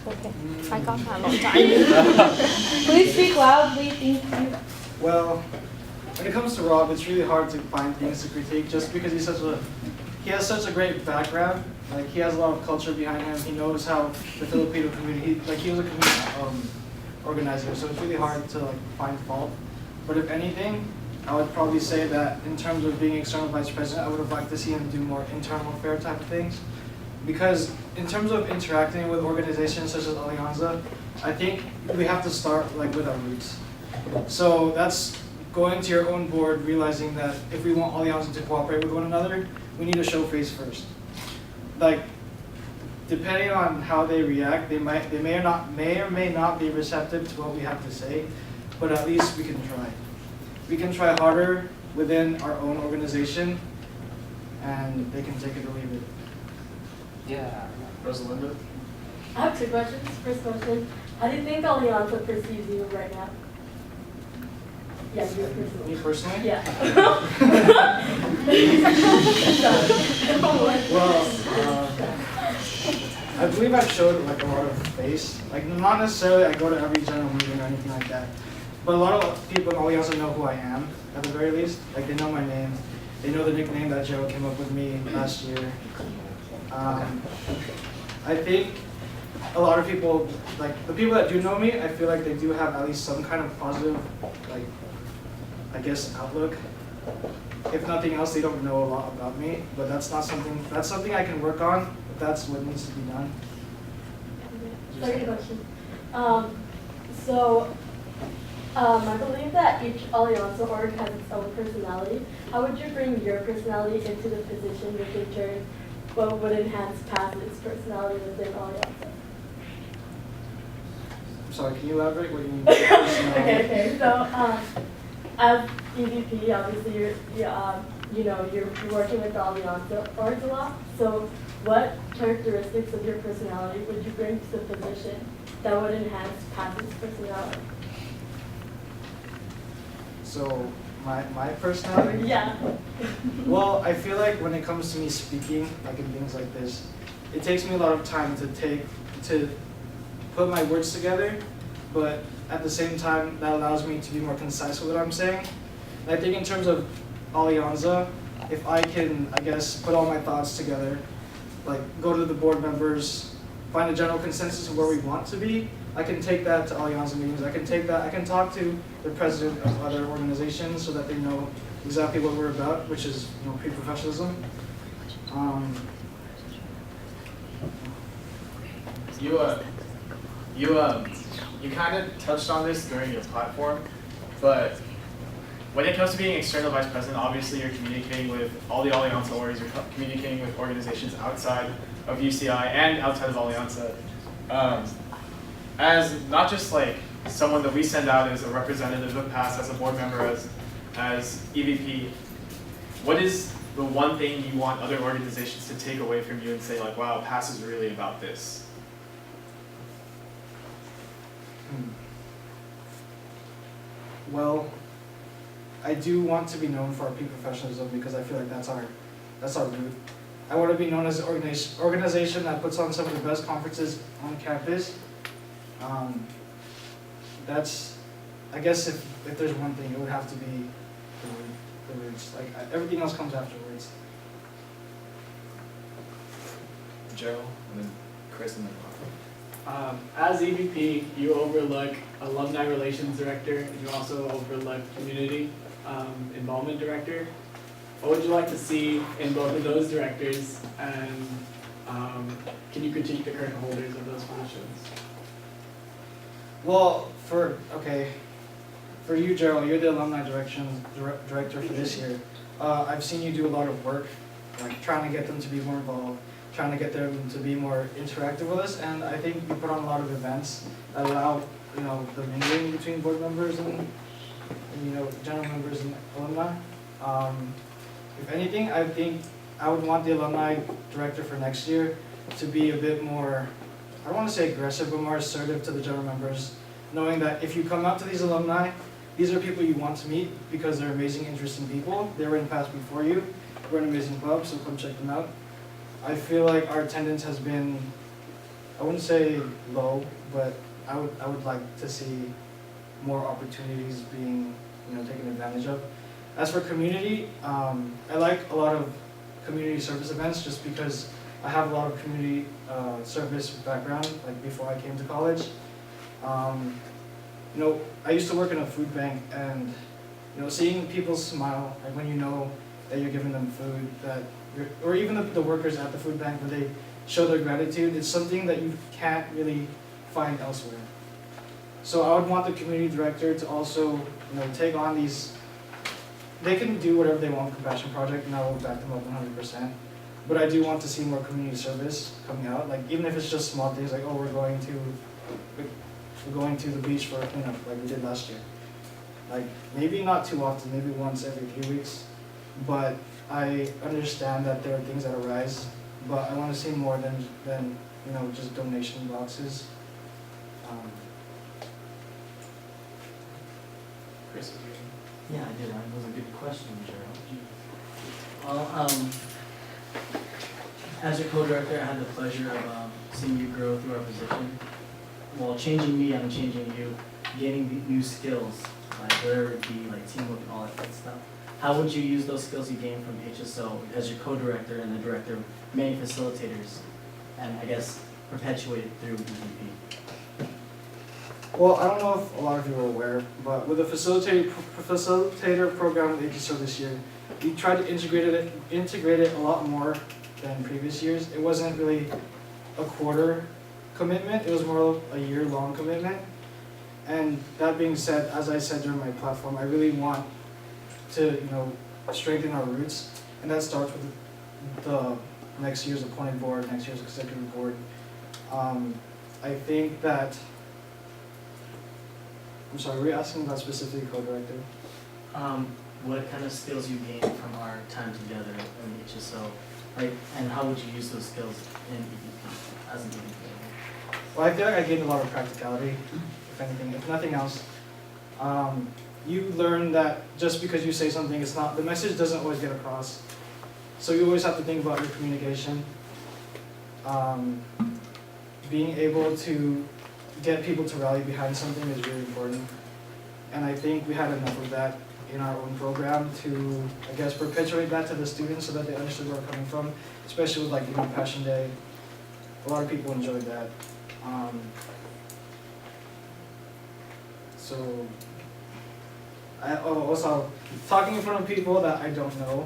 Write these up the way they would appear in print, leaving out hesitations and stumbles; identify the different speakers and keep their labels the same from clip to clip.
Speaker 1: Okay. I got that a long time. Please speak loudly. Thank you.
Speaker 2: Well, when it comes to Rob, it's really hard to find things to critique just because he has such a great background. Like, he has a lot of culture behind him. He knows how the Filipino community, like, he was a community organizer, so it's really hard to like find fault. But if anything, I would probably say that in terms of being external vice president, I would have liked to see him do more internal affair type of things. Because in terms of interacting with organizations such as Alianza, I think we have to start like with our roots. So that's going to your own board, realizing that if we want Alianza to cooperate with one another, we need to show face first. Like, depending on how they react, they may or may not be receptive to what we have to say, but at least we can try. We can try harder within our own organization, and they can take it or leave it.
Speaker 3: Yeah.
Speaker 2: Rosalinda?
Speaker 4: I have 2 questions. First question, how do you think Alianza perceives you right now? Yeah, you personally.
Speaker 2: Me personally?
Speaker 4: Yeah.
Speaker 2: Well, I believe I've showed like a lot of face. Like, not necessarily I go to every general meeting or anything like that, but a lot of people in Alianza know who I am, at the very least. Like, they know my name. They know the nickname that Joe came up with me last year. I think a lot of people, like the people that do know me, I feel like they do have at least some kind of positive, like, I guess, outlook. If nothing else, they don't know a lot about me, but that's something I can work on, if that's what needs to be done.
Speaker 4: Second question. I believe that each Alianza org has its own personality. How would you bring your personality into the position, which in turn would enhance PASSatUCI's personality within Alianza?
Speaker 2: I'm sorry, can you elaborate what you mean?
Speaker 4: Okay. So, as EVP, obviously you're working with the Alianza orgs a lot. So, what characteristics of your personality would you bring to the position that would enhance PASSatUCI's personality?
Speaker 2: So, my personality?
Speaker 4: Yeah.
Speaker 2: Well, I feel like when it comes to me speaking, like in things like this, it takes me a lot of time to put my words together, but at the same time, that allows me to be more concise with what I'm saying. And I think in terms of Alianza, if I can, I guess, put all my thoughts together, like go to the board members, find a general consensus of where we want to be, I can take that to Alianza meetings. I can talk to the president of other organizations so that they know exactly what we're about, which is, pre-professionalism.
Speaker 5: You kind of touched on this during your platform, but when it comes to being external vice president, obviously you're communicating with all the Alianza orgs, you're communicating with organizations outside of UCI and outside of Alianza. As not just like someone that we send out as a representative of PASS, as a board member, as EVP, what is the one thing you want other organizations to take away from you and say like, wow, PASS is really about this?
Speaker 2: Well, I do want to be known for our peak professionalism because I feel like that's our root. I want to be known as an organization that puts on some of the best conferences on campus. That's, I guess, if there's one thing, it would have to be the roots. Like, everything else comes afterwards.
Speaker 5: Joe, and then Chris, and then Papa.
Speaker 3: As EVP, you overlook Alumni Relations Director, and you also overlook Community Involvement Director. What would you like to see in both of those directors, and can you critique the current holders of those positions?
Speaker 2: Well, for you, Gerald, you're the Alumni Director for this year. I've seen you do a lot of work, like trying to get them to be more involved, trying to get them to be more interactive with us, and I think you put on a lot of events that allow, the mingling between board members and general members and alumni. If anything, I think I would want the Alumni Director for next year to be a bit more, I don't want to say aggressive, but more assertive to the general members, knowing that if you come out to these alumni, these are people you want to meet because they're amazing, interesting people. They were in PASS before you. We're an amazing club, so come check them out. I feel like our attendance has been I wouldn't say low, but I would like to see more opportunities being, taken advantage of. As for community, I like a lot of community service events just because I have a lot of community service background, like before I came to college. I used to work in a food bank, and seeing people smile, like when you know that you're giving them food, or even the workers at the food bank, when they show their gratitude, it's something that you can't really find elsewhere. So I would want the community director to also, take on these. They can do whatever they want with Compassion Project, and I will back them up 100%. But I do want to see more community service coming out, like even if it's just small things, like we're going to the beach for a cleanup, like we did last year. Like maybe not too often, maybe once every few weeks. But I understand that there are things that arise, but I want to see more than just donation boxes.
Speaker 5: Chris, would you-
Speaker 6: Yeah, I did. That was a good question, Gerald. As your co-director, I had the pleasure of seeing you grow through our position. While changing me, I'm changing you, gaining new skills, like whether it be like teamwork and all that good stuff. How would you use those skills you gained from HSO as your co-director and the director of many facilitators, and I guess perpetuate it through EVP?
Speaker 2: Well, I don't know if a lot of you are aware, but with the facilitator program with HSO this year, we tried to integrate it a lot more than previous years. It wasn't really a quarter commitment, it was more of a year-long commitment. And that being said, as I said during my platform, I really want to, strengthen our roots, and that starts with the next year's appointed board, next year's executive board. I think that, I'm sorry, were you asking about specifically co-director?
Speaker 6: What kind of skills you gained from our time together in HSO, like, and how would you use those skills in EVP as an EVP?
Speaker 2: Well, I feel like I gained a lot of practicality, if anything, if nothing else. You learn that just because you say something, the message doesn't always get across. So you always have to think about your communication. Being able to get people to rally behind something is really important. And I think we had enough of that in our own program to, I guess, perpetuate that to the students so that they understood where we're coming from, especially with Passion Day. A lot of people enjoyed that. Also, talking in front of people that I don't know,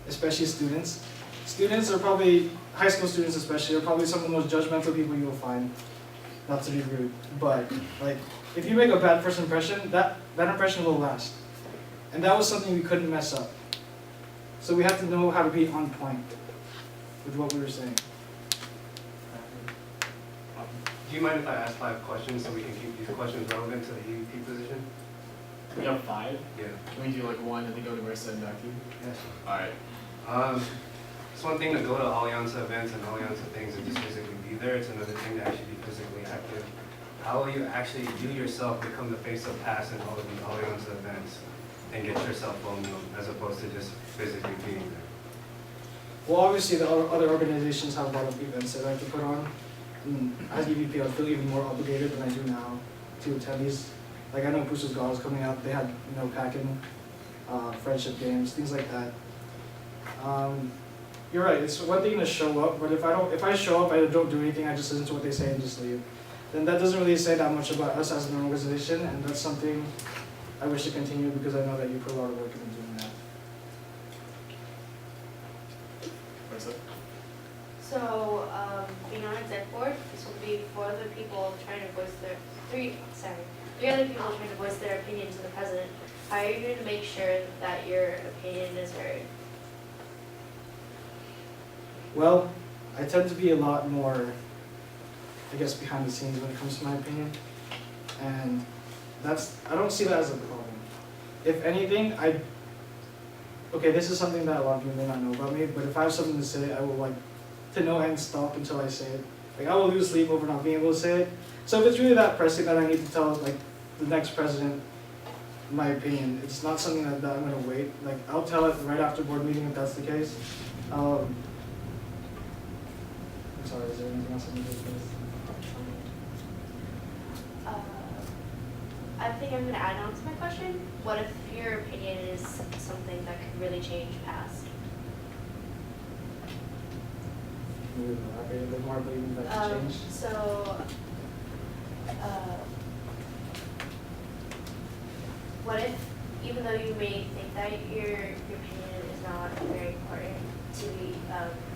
Speaker 2: especially students. Students are probably, high school students especially, are probably some of the most judgmental people you will find. Not to be rude, but if you make a bad first impression, that impression will last. And that was something we couldn't mess up. So we had to know how to be on point with what we were saying.
Speaker 7: Do you mind if I ask 5 questions so we can keep these questions relevant to the EVP position?
Speaker 5: We have 5.
Speaker 7: Yeah.
Speaker 5: Can we do one and then go to Marissa and back to you?
Speaker 7: Yes.
Speaker 5: Alright.
Speaker 7: It's one thing to go to Alianza events and Alianza things and just physically be there. It's another thing to actually be physically active. How will you actually, you yourself, become the face of PASS in all of these Alianza events and get yourself well known as opposed to just physically being there?
Speaker 2: Well, obviously the other organizations have a lot of events that I have to put on. And as EVP, I feel even more obligated than I do now to attend these. Like I know Pusha's Golf is coming out. They had packing, friendship games, things like that. You're right. It's one thing to show up, but if I show up, I don't do anything. I just listen to what they say and just leave. Then that doesn't really say that much about us as an organization, and that's something I wish to continue because I know that you put a lot of work into doing that.
Speaker 5: Marissa?
Speaker 1: So, being on exec board, this will be for the people trying to voice three other people trying to voice their opinion to the president. How are you going to make sure that your opinion is heard?
Speaker 2: Well, I tend to be a lot more, I guess, behind the scenes when it comes to my opinion, and I don't see that as a problem. If anything, okay, this is something that a lot of you may not know about me, but if I have something to say, I will to no end stop until I say it. I will lose sleep over not being able to say it. So if it's really that pressing that I need to tell the next president my opinion, it's not something that I'm going to wait. I'll tell it right after board meeting if that's the case. I'm sorry, is there anything else I need to say?
Speaker 1: think I'm gonna add on to my question. What if your opinion is something that could really change past?
Speaker 2: Can you elaborate a bit more about even that could change?
Speaker 1: What if, even though you may think that your opinion is not very important to be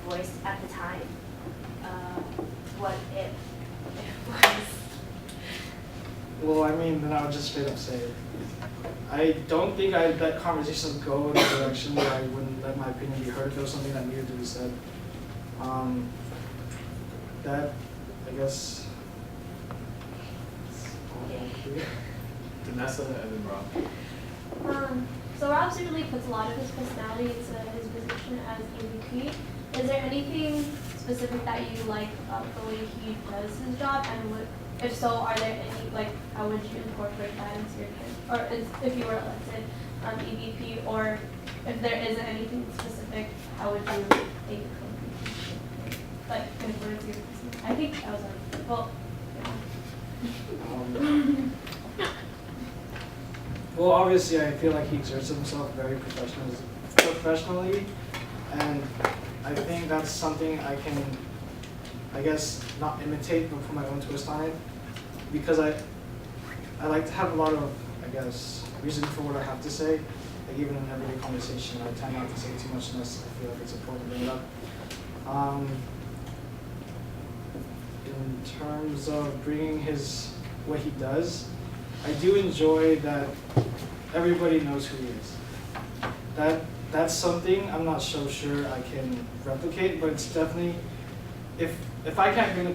Speaker 1: voiced at the time, what if it was?
Speaker 2: Well, I mean, then I would just straight up say it. I don't think I'd let conversations go in a direction where I wouldn't let my opinion be heard if there was something that needed to be said. That, I guess, that's all I have to do.
Speaker 5: Vanessa and then Rob.
Speaker 8: So Rob certainly puts a lot of his personality into his position as EVP. Is there anything specific that you like about the way he does his job, and if so, are there any, like, how would you incorporate that into your if you were elected EVP, or if there isn't anything specific, how would you take it from, like, incorporate your personality? I think that was well, yeah.
Speaker 2: Well, obviously, I feel like he exerts himself very professionally, and I think that's something I can, I guess, not imitate, but put my own twist on it, because I like to have a lot of, I guess, reason for what I have to say. Like even in everyday conversation, I tend not to say too much unless I feel like it's important to bring it up. In terms of bringing what he does, I do enjoy that everybody knows who he is. That's something I'm not so sure I can replicate, but it's definitely, if I can't bring the